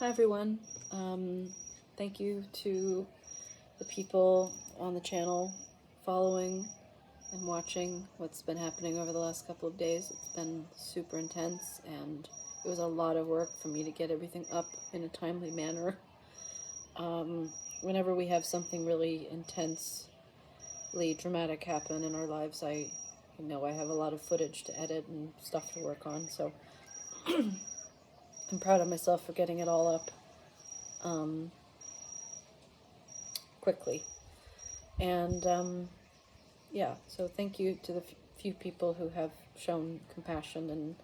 Hi everyone. Thank you to the people on the channel following and watching what's been happening over the last couple of days. It's been super intense and it was a lot of work for me to get everything up in a timely manner. Whenever we have something really intensely dramatic happen in our lives, I know I have a lot of footage to edit and stuff to work on, so I'm proud of myself for getting it all up quickly. And yeah, so thank you to the few people who have shown compassion, and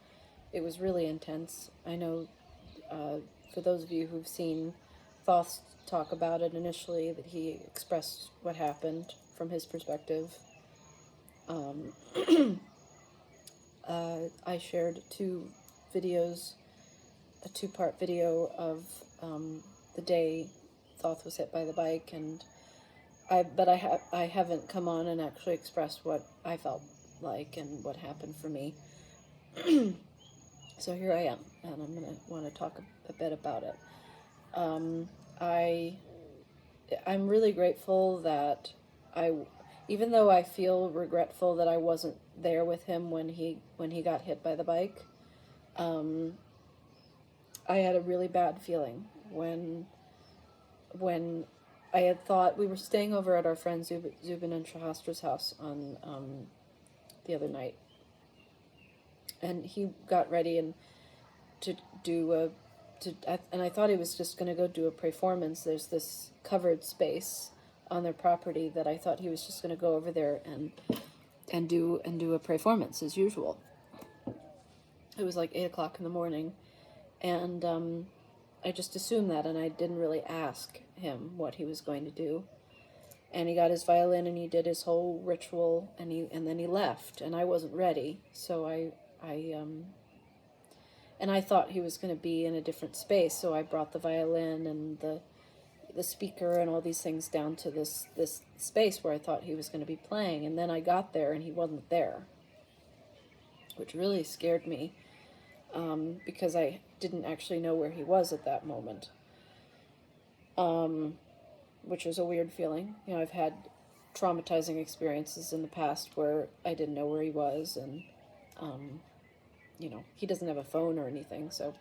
it was really intense. I know for those of you who've seen Thoth talk about it initially, that he expressed what happened from his perspective. I shared two videos, a two-part video of the day Thoth was hit by the bike, and I haven't come on and actually expressed what I felt like and what happened for me. So here I am, and I'm gonna want to talk a bit about it. I'm really grateful that even though I feel regretful that I wasn't there with him when he got hit by the bike, I had a really bad feeling when I had thought we were staying over at our friend Zubin and Shahastra's house on the other night, and he got ready and and I thought he was just going to go do a performance. There's this covered space on their property that I thought he was just going to go over there and do a performance as usual. It was like 8 o'clock in the morning, and I just assumed that, and I didn't really ask him what he was going to do. And he got his violin and he did his whole ritual, and then he left, and I wasn't ready, so I thought he was going to be in a different space, so I brought the violin and the speaker and all these things down to this space where I thought he was going to be playing, and then I got there and he wasn't there, which really scared me, because I didn't actually know where he was at that moment, which was a weird feeling. You know, I've had traumatizing experiences in the past where I didn't know where he was, and you know, he doesn't have a phone or anything, so.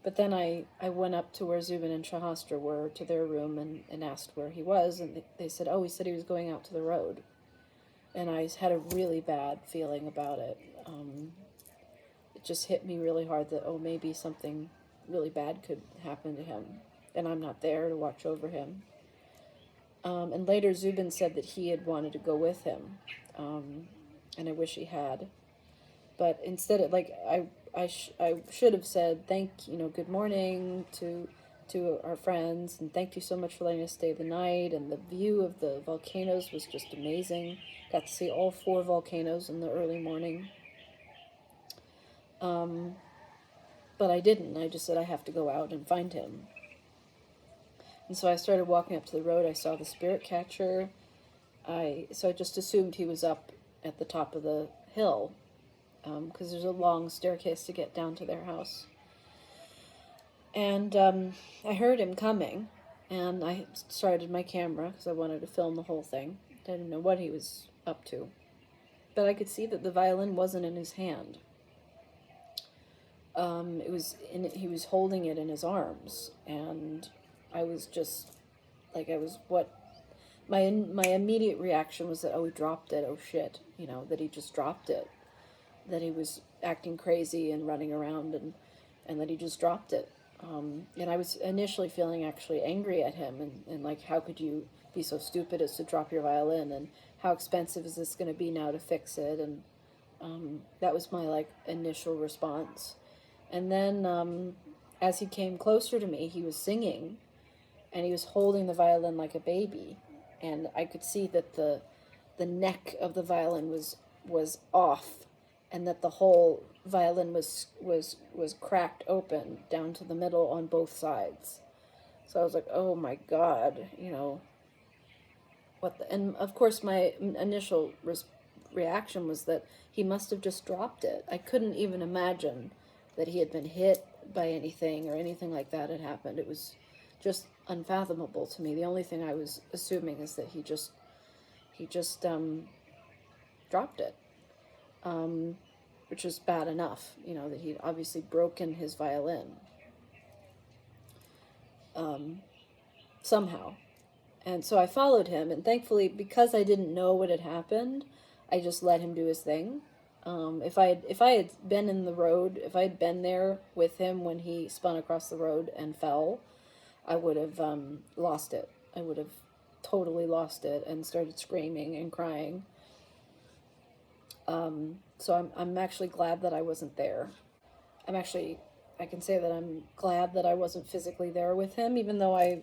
But then I went up to where Zubin and Shahastra were, to their room, and asked where he was, and they said, oh, he said he was going out to the road. And I had a really bad feeling about it. It just hit me really hard that, oh, maybe something really bad could happen to him, and I'm not there to watch over him. And later Zubin said that he had wanted to go with him, and I wish he had. But instead, I should have said good morning to our friends, and thank you so much for letting us stay the night. And the view of the volcanoes was just amazing. Got to see all 4 volcanoes in the early morning. But I didn't. I just said I have to go out and find him. And so I started walking up to the road. I saw the spirit catcher. So I just assumed he was up at the top of the hill, because there's a long staircase to get down to their house. And I heard him coming, and I started my camera because I wanted to film the whole thing. I didn't know what he was up to, but I could see that the violin wasn't in his hand. He was holding it in his arms, and I was just like, my immediate reaction was that, oh, he dropped it, oh shit, that he just dropped it, that he was acting crazy and running around, and that he just dropped it. And I was initially feeling actually angry at him, and like, how could you be so stupid as to drop your violin, and how expensive is this going to be now to fix it, and that was my initial response. And then as he came closer to me, he was singing, and he was holding the violin like a baby, and I could see that the neck of the violin was off, and that the whole violin was cracked open down to the middle on both sides. So I was like, oh my God, and of course my initial reaction was that he must have just dropped it. I couldn't even imagine that he had been hit by anything or anything like that had happened. It was just unfathomable to me. The only thing I was assuming is that he just dropped it, which was bad enough, that he'd obviously broken his violin somehow. And so I followed him, and thankfully, because I didn't know what had happened, I just let him do his thing. If I had been in the road, if I had been there with him when he spun across the road and fell, I would have lost it. I would have totally lost it and started screaming and crying. So I'm actually glad that I wasn't there. I can say that I'm glad that I wasn't physically there with him, even though I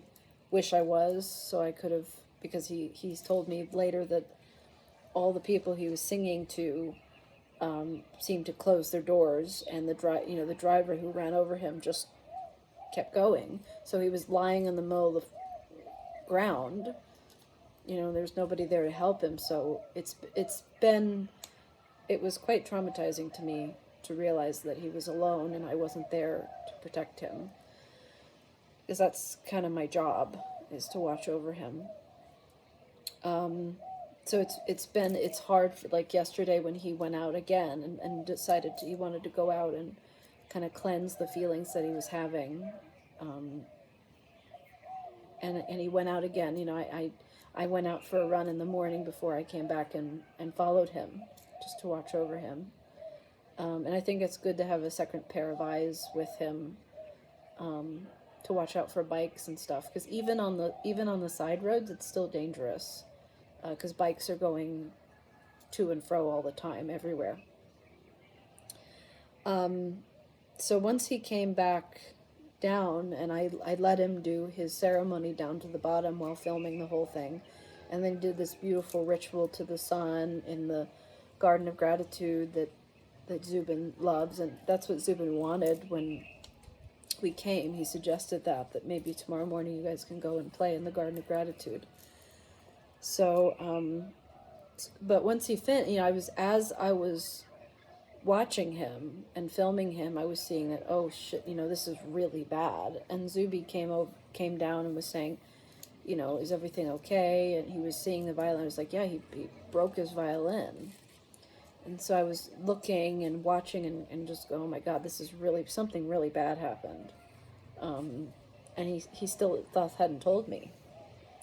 wish I was, so I could have, because he's told me later that all the people he was singing to seemed to close their doors, and the driver who ran over him just kept going. So he was lying in the middle of the ground. There's nobody there to help him. So it was quite traumatizing to me to realize that he was alone and I wasn't there to protect him, because that's kind of my job, is to watch over him. So it's hard for, like yesterday when he went out again and decided he wanted to go out and kind of cleanse the feelings that he was having. And he went out again. I went out for a run in the morning before I came back and followed him just to watch over him. And I think it's good to have a second pair of eyes with him, to watch out for bikes and stuff, because even on the side roads, it's still dangerous, because bikes are going to and fro all the time, everywhere. So once he came back down, and I let him do his ceremony down to the bottom while filming the whole thing, and then did this beautiful ritual to the sun in the Garden of Gratitude that Zubin loves, and that's what Zubin wanted when we came. He suggested that maybe tomorrow morning you guys can go and play in the Garden of Gratitude. So, but once he finished, as I was watching him and filming him, I was seeing that, oh shit, this is really bad. And Zuby came down and was saying, is everything okay? And he was seeing the violin. I was like, yeah, he broke his violin. And so I was looking and watching and just going, oh my God, this is something really bad happened. And he still Thoth hadn't told me,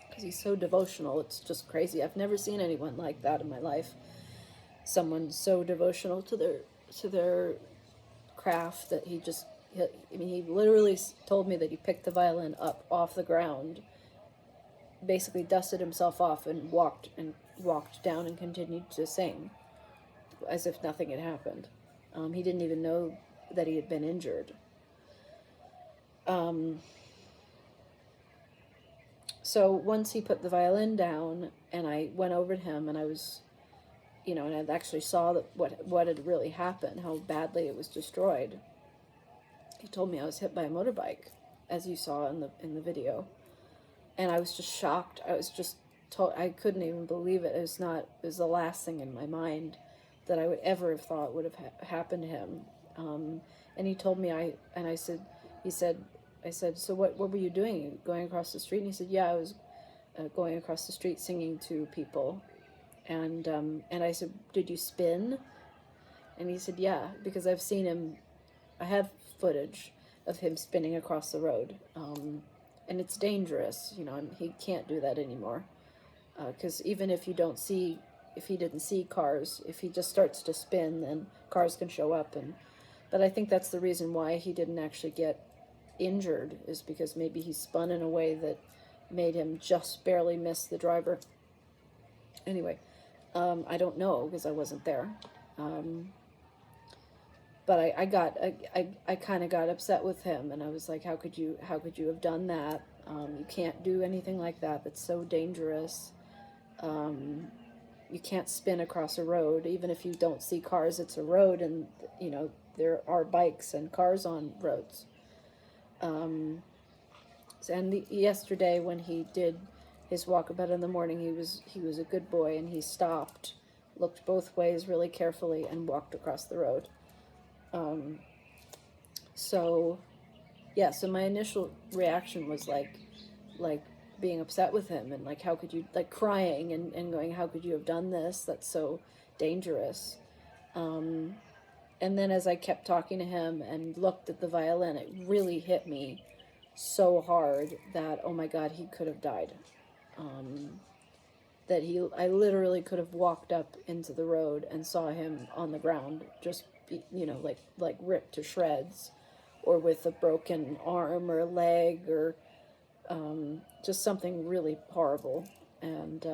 because he's so devotional. It's just crazy. I've never seen anyone like that in my life. Someone so devotional to their craft that he literally told me that he picked the violin up off the ground, basically dusted himself off and walked down and continued to sing as if nothing had happened. He didn't even know that he had been injured. So once he put the violin down and I went over to him, and I was, and I actually saw what had really happened, how badly it was destroyed. He told me I was hit by a motorbike, as you saw in the video, and I was just shocked. I was just I couldn't even believe it. It was the last thing in my mind that I would ever have thought would have happened to him. And he told me, I said, so what were you doing? Going across the street? And he said, yeah, I was going across the street singing to people. And I said, did you spin? And he said, yeah, because I've seen him. I have footage of him spinning across the road. And it's dangerous, he can't do that anymore. Because even if he didn't see cars, if he just starts to spin, then cars can show up. But I think that's the reason why he didn't actually get injured, is because maybe he spun in a way that made him just barely miss the driver. Anyway, I don't know, because I wasn't there. But I kind of got upset with him, and I was like, how could you have done that? You can't do anything like that. That's so dangerous. You can't spin across a road. Even if you don't see cars, it's a road, and there are bikes and cars on roads. And yesterday when he did his walkabout in the morning, he was a good boy, and he stopped, looked both ways really carefully, and walked across the road. So yeah, so my initial reaction was like being upset with him, and like, how could you, like crying and going, how could you have done this? That's so dangerous. Um, and then as I kept talking to him and looked at the violin, it really hit me so hard that, oh my God, he could have died. Um, that I literally could have walked up into the road and saw him on the ground, just like ripped to shreds, or with a broken arm or a leg, or just something really horrible. And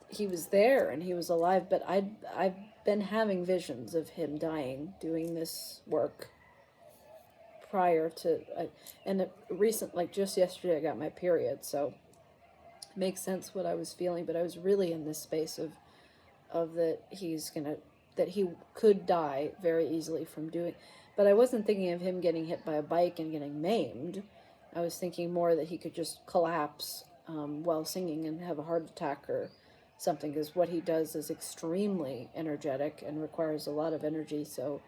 he was there and he was alive, but I've been having visions of him dying doing this work prior to, and recent, like just yesterday I got my period, so it makes sense what I was feeling. But I was really in this space of that he could die very easily from doing, but I wasn't thinking of him getting hit by a bike and getting maimed. I was thinking more that he could just collapse while singing and have a heart attack or something, because what he does is extremely energetic and requires a lot of energy. So,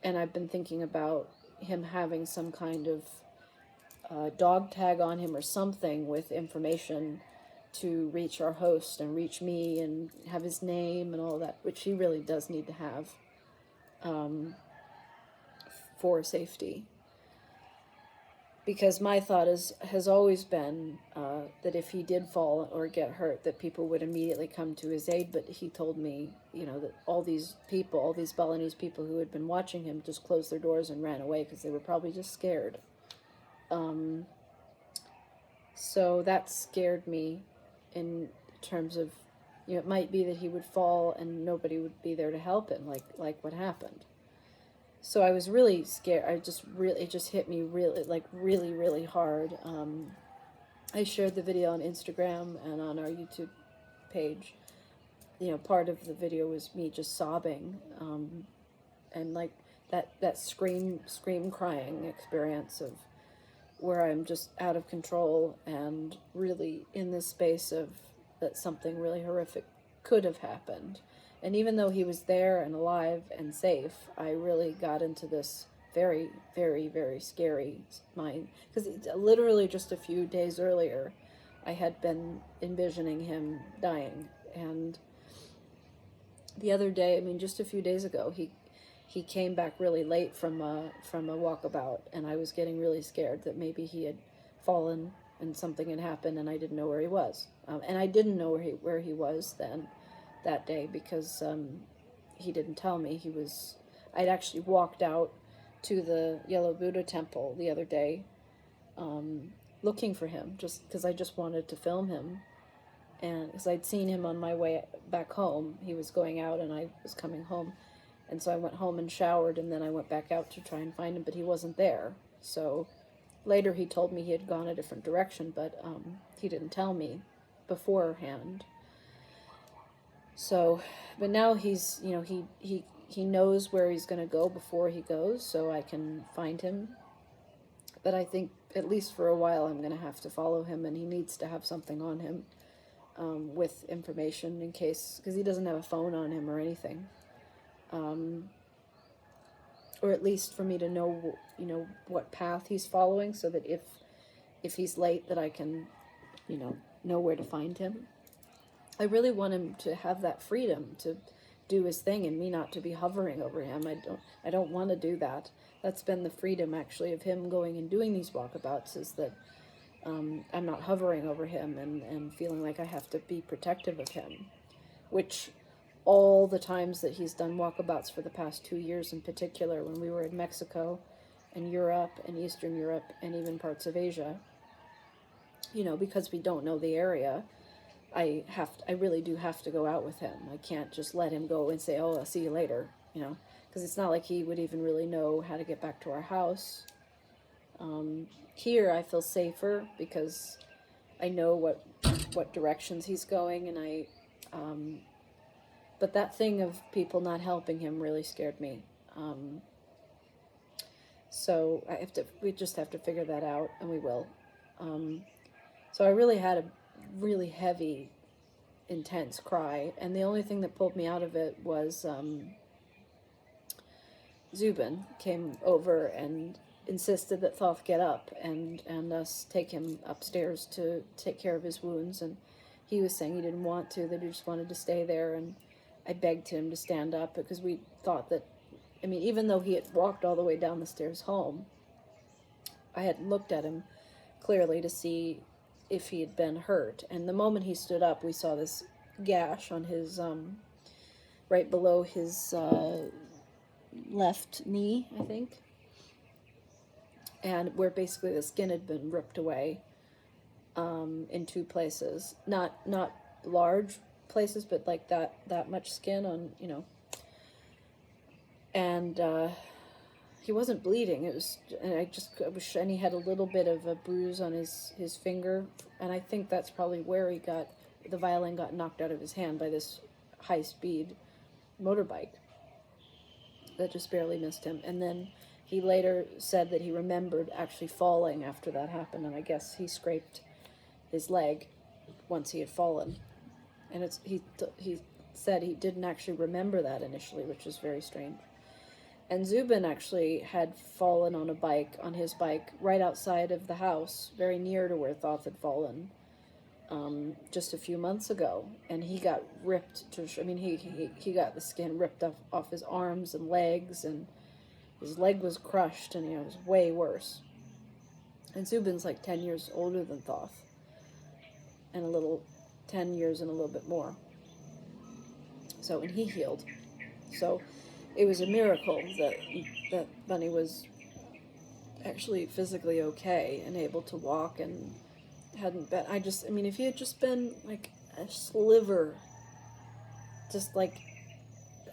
and I've been thinking about him having some kind of dog tag on him or something with information to reach our host and reach me and have his name and all that, which he really does need to have um, for safety. Because my thought has always been that if he did fall or get hurt, that people would immediately come to his aid. But he told me, that all these Balinese people who had been watching him just closed their doors and ran away because they were probably just scared. So that scared me in terms of, it might be that he would fall and nobody would be there to help him, like what happened. So I was really scared. It just hit me really, really hard. I shared the video on Instagram and on our YouTube page. Part of the video was me just sobbing, and like that scream crying experience of where I'm just out of control and really in this space of that something really horrific could have happened. And even though he was there and alive and safe, I really got into this very, very, very scary mind. Because literally just a few days earlier, I had been envisioning him dying. And the other day, just a few days ago, he came back really late from a walkabout, and I was getting really scared that maybe he had fallen and something had happened, and I didn't know where he was. And I didn't know where he was then that day because he didn't tell me. I'd actually walked out to the Yellow Buddha temple the other day looking for him, just because I just wanted to film him. And because I'd seen him on my way back home. He was going out and I was coming home. And so I went home and showered, and then I went back out to try and find him, but he wasn't there. So later he told me he had gone a different direction, but he didn't tell me beforehand. So, but now he's, he knows where he's going to go before he goes, so I can find him. But I think, at least for a while, I'm going to have to follow him, and he needs to have something on him with information in case, because he doesn't have a phone on him or anything. Or at least for me to know, what path he's following, so that if he's late, that I can, know where to find him. I really want him to have that freedom to do his thing and me not to be hovering over him. I don't want to do that. That's been the freedom, actually, of him going and doing these walkabouts, is that I'm not hovering over him and feeling like I have to be protective of him, which all the times that he's done walkabouts for the past 2 years in particular, when we were in Mexico and Europe and Eastern Europe and even parts of Asia, because we don't know the area, I really do have to go out with him. I can't just let him go and say, oh, I'll see you later, because it's not like he would even really know how to get back to our house. Here I feel safer because I know what directions he's going, and but that thing of people not helping him really scared me. So we just have to figure that out, and we will. So I really had a really heavy, intense cry, and the only thing that pulled me out of it was Zubin came over, and insisted that Thoth get up and us take him upstairs to take care of his wounds, and he was saying he didn't want to, that he just wanted to stay there, and I begged him to stand up because we thought that, I mean, even though he had walked all the way down the stairs home, I had looked at him clearly to see if he had been hurt, and the moment he stood up, we saw this gash on his, right below his left knee, I think, and where basically the skin had been ripped away in two places. Not large places, but like that much skin on, you know. And he wasn't bleeding. It was, and and he had a little bit of a bruise on his finger, and I think that's probably where the violin got knocked out of his hand by this high-speed motorbike that just barely missed him. And then he later said that he remembered actually falling after that happened, and I guess he scraped his leg once he had fallen. And he said he didn't actually remember that initially, which was very strange. And Zubin actually had fallen on his bike, right outside of the house, very near to where Thoth had fallen, just a few months ago. And he got ripped he got the skin ripped off his arms and legs, and his leg was crushed, and it was way worse. And Zubin's like 10 years older than Thoth, and 10 years and a little bit more. So, and he healed. So it was a miracle that Bunny was actually physically okay and able to walk, and hadn't been, if he had just been like a sliver, just like,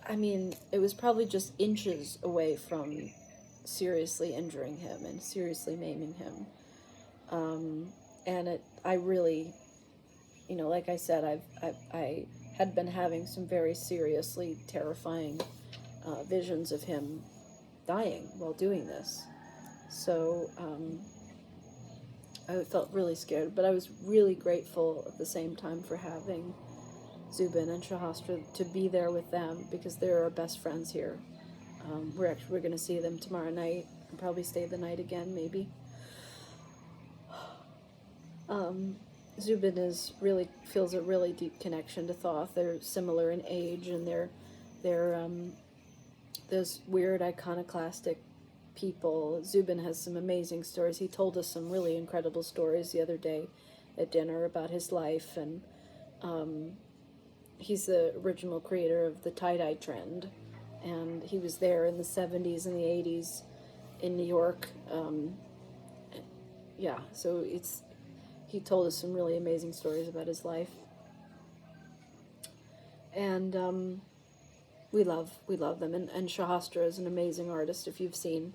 it was probably just inches away from seriously injuring him and seriously maiming him. And I really, like I said, I had been having some very seriously terrifying visions of him dying while doing this. So I felt really scared, but I was really grateful at the same time for having Zubin and Shahastra to be there with them, because they're our best friends here. We're going to see them tomorrow night and probably stay the night again, maybe. Zubin feels a really deep connection to Thoth. They're similar in age, and they're those weird iconoclastic people. Zubin has some amazing stories. He told us some really incredible stories the other day at dinner about his life, and he's the original creator of the tie-dye trend, and he was there in the 70s and the 80s in New York. So he told us some really amazing stories about his life, and we love them. And Shahastra is an amazing artist. If you've seen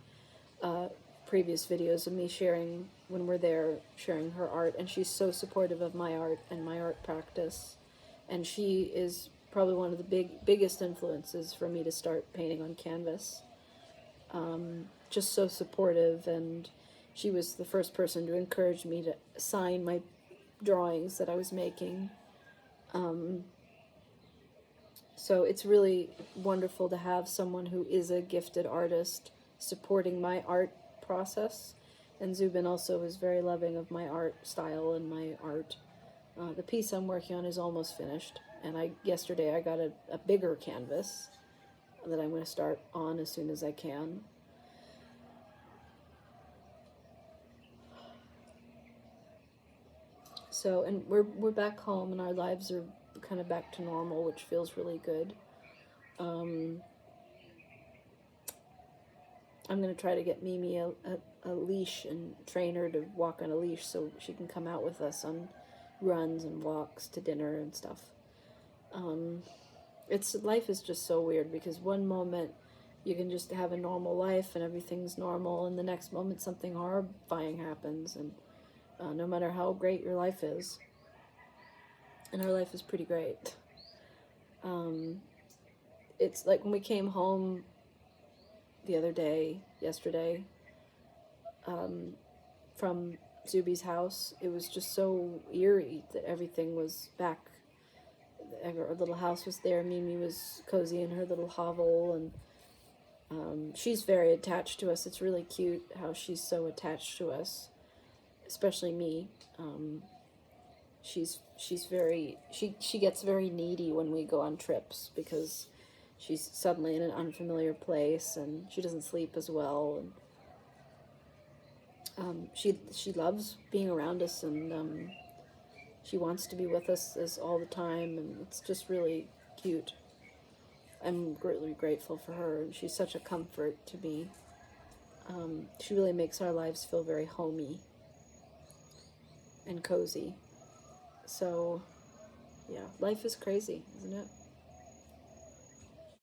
previous videos of me sharing, when we're there, sharing her art, and she's so supportive of my art and my art practice, and she is probably one of the biggest influences for me to start painting on canvas. Just so supportive, and she was the first person to encourage me to sign my drawings that I was making. So it's really wonderful to have someone who is a gifted artist supporting my art process. And Zubin also is very loving of my art style and my art. The piece I'm working on is almost finished, and yesterday I got a bigger canvas that I'm going to start on as soon as I can. So, and we're back home, and our lives are kind of back to normal, which feels really good. I'm going to try to get Mimi a leash and train her to walk on a leash so she can come out with us on runs and walks to dinner and stuff. Life is just so weird, because one moment you can just have a normal life and everything's normal, and the next moment something horrifying happens, and no matter how great your life is, and our life is pretty great. It's like when we came home yesterday, from Zuby's house, it was just so eerie that everything was back. Our little house was there. Mimi was cozy in her little hovel, and She's very attached to us. It's really cute how she's so attached to us, especially me. She's very she gets very needy when we go on trips because she's suddenly in an unfamiliar place and she doesn't sleep as well. And she loves being around us, and she wants to be with us all the time, and it's just really cute. I'm greatly grateful for her, and she's such a comfort to me. She really makes our lives feel very homey and cozy. So, yeah, life is crazy, isn't it?